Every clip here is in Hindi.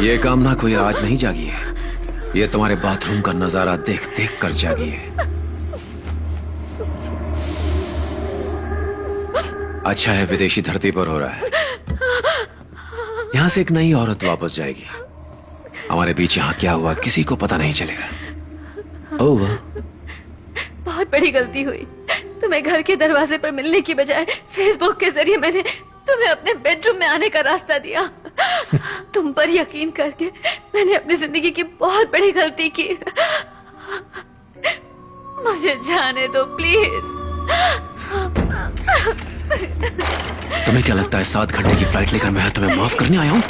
ये कामना कोई आज नहीं जागी है, ये तुम्हारे बाथरूम का नजारा देख देख कर जागी है। अच्छा है विदेशी धरती पर हो रहा है, यहां से एक नई औरत वापस जाएगी। हमारे बीच यहां क्या हुआ किसी को पता नहीं चलेगा। ओह, बहुत बड़ी गलती हुई। तुम्हें घर के दरवाजे पर मिलने की बजाय फेसबुक के जरिए मैंने तुम्हें अपने बेडरूम में आने का रास्ता दिया। तुम पर यकीन करके मैंने अपनी जिंदगी की बहुत बड़ी गलती की। मुझे जाने दो प्लीज। तुम्हें क्या लगता है 7 घंटे की फ्लाइट लेकर मैं तुम्हें माफ करने आया हूं?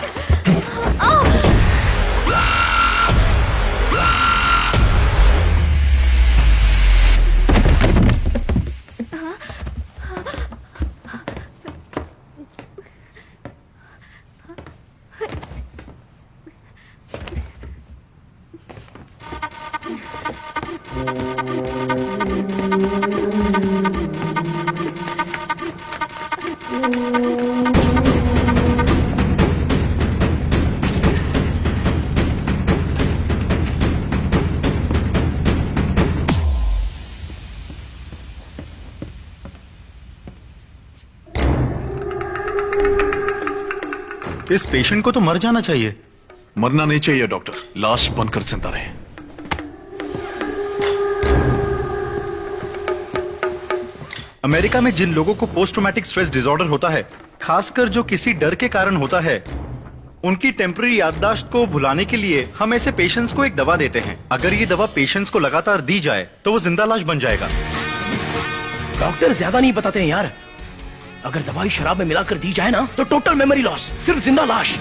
इस पेशेंट को तो मर जाना चाहिए। मरना नहीं चाहिए डॉक्टर, लाश बनकर जिंदा रहे। अमेरिका में जिन लोगों को पोस्ट ट्रॉमेटिक स्ट्रेस डिसऑर्डर होता है, खासकर जो किसी डर के कारण होता है, उनकी टेम्पररी याददाश्त को भुलाने के लिए हम ऐसे पेशेंट्स को एक दवा देते हैं। अगर ये दवा पेशेंट्स को लगातार दी जाए तो वो जिंदा लाश बन जाएगा। डॉक्टर ज्यादा नहीं बताते हैं यार। अगर दवाई शराब में मिलाकर दी जाए ना तो टोटल मेमोरी लॉस, सिर्फ जिंदा लाश।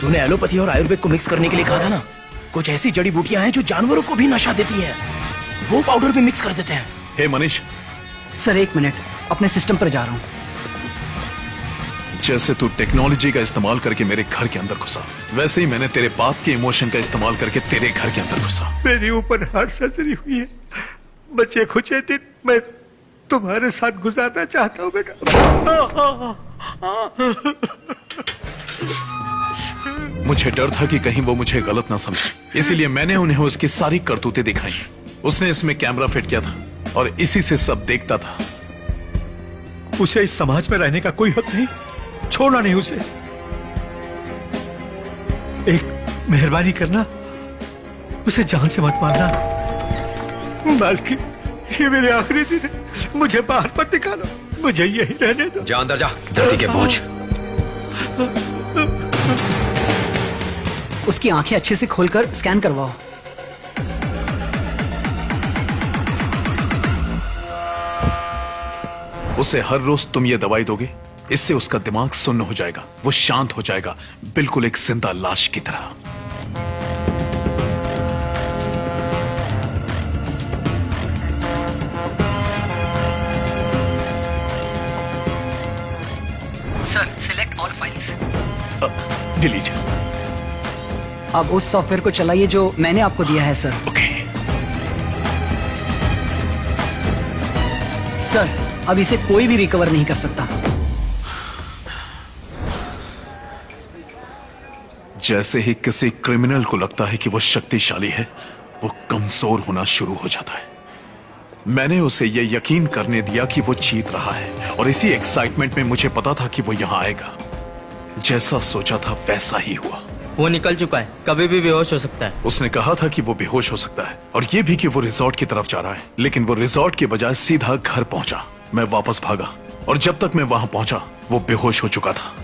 तूने एलोपैथी और आयुर्वेद को मिक्स करने के लिए कहा था ना, कुछ ऐसी जड़ी बूटियां हैं जो जानवरों को भी नशा देती हैं, वो पाउडर भी मिक्स कर देते हैं। हे मनीष, सर 1 मिनट, अपने सिस्टम पर जा रहा हूँ। जैसे तू टेक्नोलॉजी का इस्तेमाल करके मेरे घर के अंदर घुसा, वैसे ही मैंने तेरे बाप के इमोशन का इस्तेमाल करके तेरे घर के अंदर घुसा। मेरी ऊपर हार्ट सर्जरी हुई है। बच्चे कुछ दिन मैं तुम्हारे साथ गुजारना चाहता हूँ बेटा। मुझे डर था कि कहीं वो मुझे गलत ना समझे, इसीलिए मैंने उन्हें उसकी सारी करतूतें दिखाई। उसने इसमें कैमरा फिट किया था और इसी से सब देखता था। उसे इस समाज में रहने का कोई हक नहीं, छोड़ना नहीं उसे। एक मेहरबानी करना, उसे जान से मत मारना। मालकिन, ये मेरे आखिरी दिन है, मुझे बाहर मत निकालो, मुझे यही रहने दो। जा अंदर जा, धरती के बोझ। उसकी आंखें अच्छे से खोलकर स्कैन करवाओ। उसे हर रोज तुम ये दवाई दोगे, इससे उसका दिमाग सुन्न हो जाएगा, वो शांत हो जाएगा, बिल्कुल एक जिंदा लाश की तरह। Sir select all files. Delete. अब उस सॉफ्टवेयर को चलाइए जो मैंने आपको दिया है सर। ओके। सर अब इसे कोई भी रिकवर नहीं कर सकता। जैसे ही किसी क्रिमिनल को लगता है कि वो शक्तिशाली है, वो कमजोर होना शुरू हो जाता है। मैंने उसे ये यकीन करने दिया कि वो जीत रहा है, और इसी एक्साइटमेंट में मुझे पता था कि वो यहां आएगा। जैसा सोचा था वैसा ही हुआ। वो निकल चुका है, कभी भी बेहोश हो सकता है। उसने कहा था कि वो बेहोश हो सकता है, और ये भी कि वो रिजॉर्ट की तरफ जा रहा है, लेकिन वो रिजॉर्ट के बजाय सीधा घर पहुंचा। मैं वापस भागा, और जब तक मैं वहां पहुंचा वो बेहोश हो चुका था।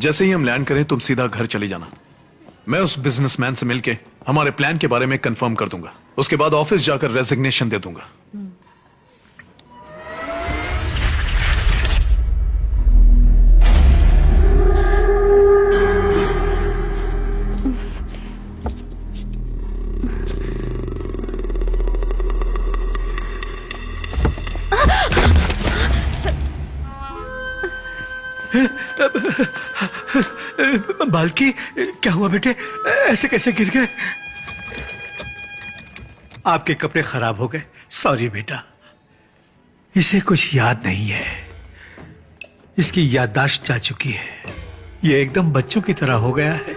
जैसे ही हम लैंड करें तुम सीधा घर चली जाना। मैं उस बिजनेसमैन से मिलके हमारे प्लान के बारे में कंफर्म कर दूंगा। उसके बाद ऑफिस जाकर रेजिग्नेशन दे दूंगा। बाल्की, क्या हुआ बेटे? ऐसे कैसे गिर गए? आपके कपड़े खराब हो गए। सॉरी बेटा। इसे कुछ याद नहीं है, इसकी याददाश्त जा चुकी है। ये एकदम बच्चों की तरह हो गया है।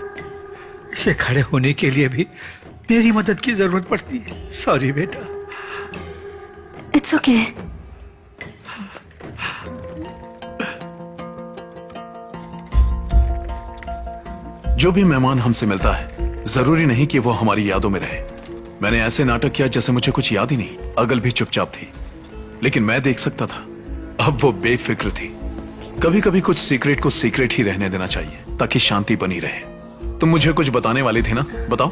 इसे खड़े होने के लिए भी मेरी मदद की जरूरत पड़ती है। सॉरी बेटा। It's okay. जो भी मेहमान हमसे मिलता है जरूरी नहीं कि वो हमारी यादों में रहे। मैंने ऐसे नाटक किया जैसे मुझे कुछ याद ही नहीं। अगल भी चुपचाप थी, लेकिन मैं देख सकता था। अब वो बेफिक्र थी। कभी कभी कुछ सीक्रेट को सीक्रेट ही रहने देना चाहिए ताकि शांति बनी रहे। तुम मुझे कुछ बताने वाली थी ना, बताओ।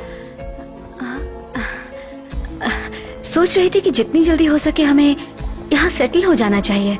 सोच रही थी कि जितनी जल्दी हो सके हमें यहाँ सेटल हो जाना चाहिए।